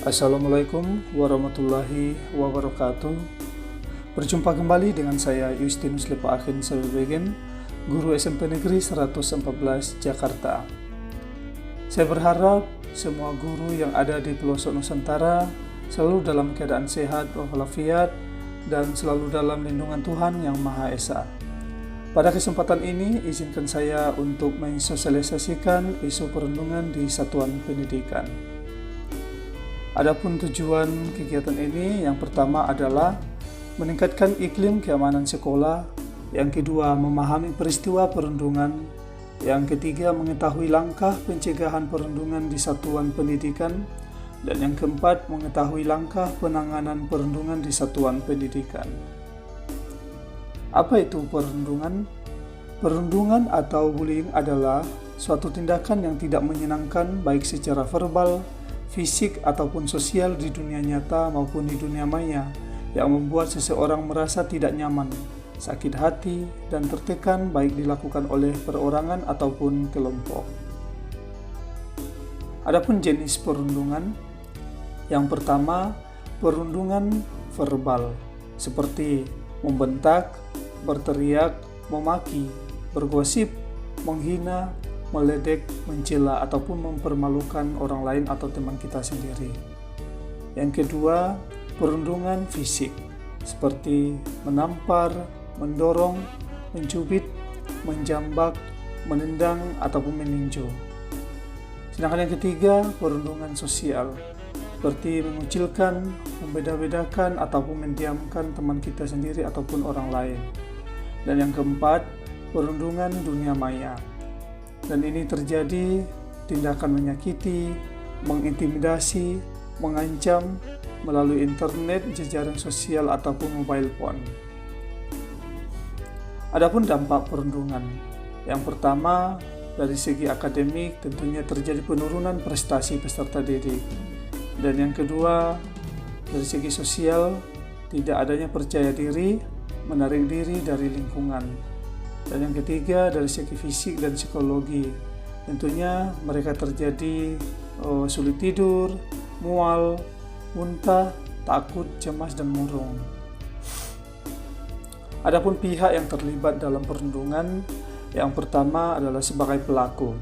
Assalamualaikum warahmatullahi wabarakatuh. Berjumpa kembali dengan saya Justinus Lepa Akhin Sabibegen, Guru SMP Negeri 114 Jakarta. Saya berharap semua guru yang ada di pelosok Nusantara selalu dalam keadaan sehat walafiat dan selalu dalam lindungan Tuhan Yang Maha Esa. Pada kesempatan ini, izinkan saya untuk mensosialisasikan isu perundungan di satuan pendidikan. Adapun tujuan kegiatan ini, yang pertama adalah meningkatkan iklim keamanan sekolah, yang kedua memahami peristiwa perundungan, yang ketiga mengetahui langkah pencegahan perundungan di satuan pendidikan, dan yang keempat mengetahui langkah penanganan perundungan di satuan pendidikan. Apa itu perundungan? Perundungan atau bullying adalah suatu tindakan yang tidak menyenangkan baik secara verbal, fisik, ataupun sosial di dunia nyata maupun di dunia maya yang membuat seseorang merasa tidak nyaman, sakit hati, dan tertekan baik dilakukan oleh perorangan ataupun kelompok. Adapun jenis perundungan, yang pertama perundungan verbal seperti membentak, berteriak, memaki, bergosip, menghina, meledek, mencela, ataupun mempermalukan orang lain atau teman kita sendiri. Yang kedua, perundungan fisik seperti menampar, mendorong, mencubit, menjambak, menendang, ataupun meninju. Sedangkan yang ketiga, perundungan sosial seperti mengucilkan, membeda-bedakan, ataupun mendiamkan teman kita sendiri ataupun orang lain. Dan yang keempat, perundungan dunia maya. Dan ini terjadi tindakan menyakiti, mengintimidasi, mengancam melalui internet, jejaring sosial, ataupun mobile phone. Adapun dampak perundungan, yang pertama dari segi akademik tentunya terjadi penurunan prestasi peserta didik. Dan yang kedua, dari segi sosial, tidak adanya percaya diri, menarik diri dari lingkungan. Dan yang ketiga, dari segi fisik dan psikologi, tentunya mereka terjadi sulit tidur, mual, muntah, takut, cemas, dan murung. Adapun pihak yang terlibat dalam perundungan, yang pertama adalah sebagai pelaku.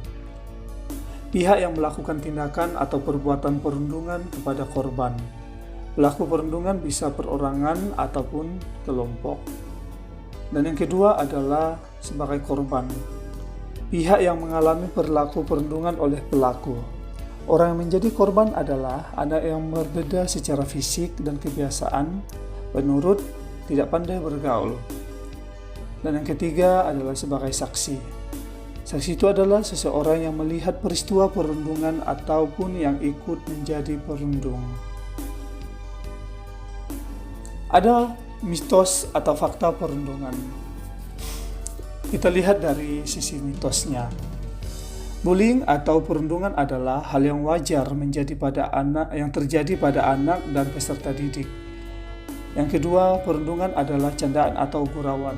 Pihak yang melakukan tindakan atau perbuatan perundungan kepada korban. Pelaku perundungan bisa perorangan ataupun kelompok. Dan yang kedua adalah sebagai korban. Pihak yang mengalami perilaku perundungan oleh pelaku. Orang yang menjadi korban adalah anak yang berbeda secara fisik dan kebiasaan, penurut, tidak pandai bergaul. Dan yang ketiga adalah sebagai saksi. Saksi itu adalah seseorang yang melihat peristiwa perundungan ataupun yang ikut menjadi perundung. Ada mitos atau fakta perundungan. Kita lihat dari sisi mitosnya. Bullying atau perundungan adalah hal yang wajar yang terjadi pada anak dan peserta didik. Yang kedua, perundungan adalah candaan atau gurauan.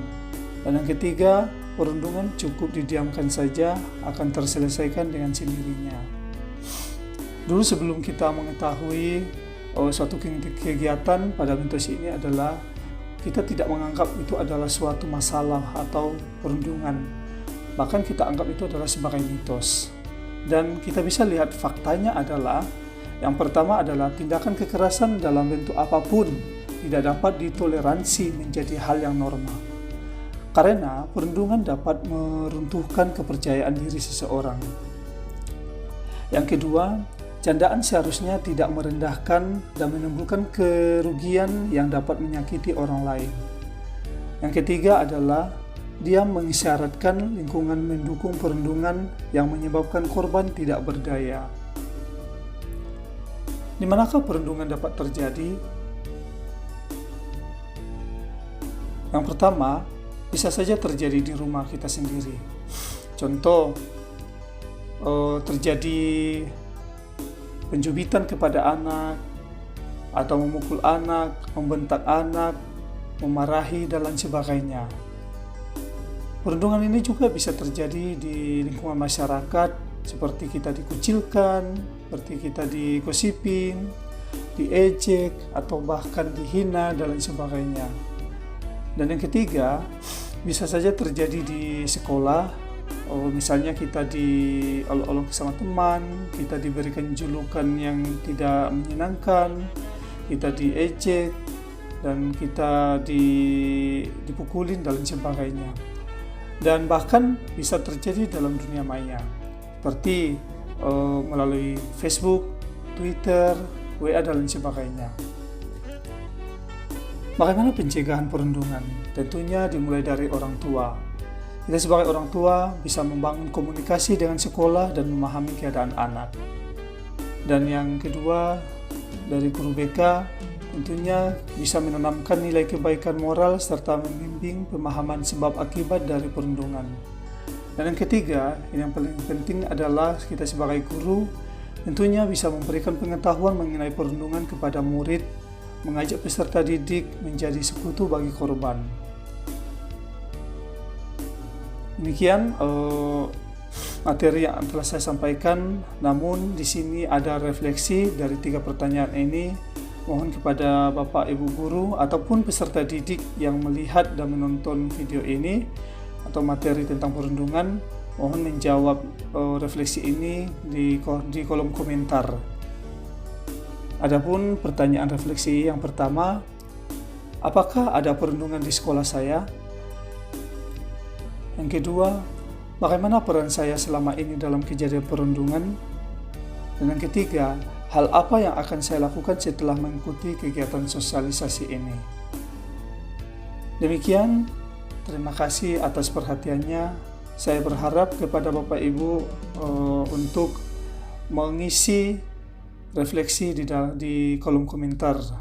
Dan yang ketiga, perundungan cukup didiamkan saja akan terselesaikan dengan sendirinya. Dulu sebelum kita mengetahui suatu kegiatan pada mitos ini adalah kita tidak menganggap itu adalah suatu masalah atau perundungan. Bahkan kita anggap itu adalah sebagai mitos. Dan kita bisa lihat faktanya adalah yang pertama adalah tindakan kekerasan dalam bentuk apapun tidak dapat ditoleransi menjadi hal yang normal. Karena perundungan dapat meruntuhkan kepercayaan diri seseorang. Yang kedua, candaan seharusnya tidak merendahkan dan menimbulkan kerugian yang dapat menyakiti orang lain. Yang ketiga adalah dia mengisyaratkan lingkungan mendukung perundungan yang menyebabkan korban tidak berdaya. Di manakah perundungan dapat terjadi? Yang pertama, bisa saja terjadi di rumah kita sendiri. Contoh, terjadi penjubitan kepada anak, atau memukul anak, membentak anak, memarahi, dan lain sebagainya. Perundungan ini juga bisa terjadi di lingkungan masyarakat, seperti kita dikucilkan, seperti kita digosipin, diejek atau bahkan dihina dan lain sebagainya. Dan yang ketiga, bisa saja terjadi di sekolah. Misalnya kita diolok-olok sama teman, kita diberikan julukan yang tidak menyenangkan, kita diejek, dan kita dipukulin dan lain sebagainya. Dan bahkan bisa terjadi dalam dunia maya, seperti melalui Facebook, Twitter, WA, dan lain sebagainya. Bagaimana pencegahan perundungan? Tentunya dimulai dari orang tua. Kita sebagai orang tua bisa membangun komunikasi dengan sekolah dan memahami keadaan anak. Dan yang kedua, dari guru BK, tentunya bisa menanamkan nilai kebaikan moral serta membimbing pemahaman sebab akibat dari perundungan. Dan yang ketiga, yang paling penting adalah kita sebagai guru tentunya bisa memberikan pengetahuan mengenai perundungan kepada murid, mengajak peserta didik menjadi sekutu bagi korban. Demikian materi yang telah saya sampaikan, namun di sini ada refleksi dari 3 pertanyaan ini. Mohon kepada Bapak Ibu guru ataupun peserta didik yang melihat dan menonton video ini atau materi tentang perundungan, mohon menjawab refleksi ini di kolom komentar. Adapun pertanyaan refleksi yang pertama, apakah ada perundungan di sekolah saya? Yang kedua, bagaimana peran saya selama ini dalam kejadian perundungan? Dan yang ketiga, hal apa yang akan saya lakukan setelah mengikuti kegiatan sosialisasi ini? Demikian, terima kasih atas perhatiannya. Saya berharap kepada Bapak Ibu untuk mengisi refleksi di kolom komentar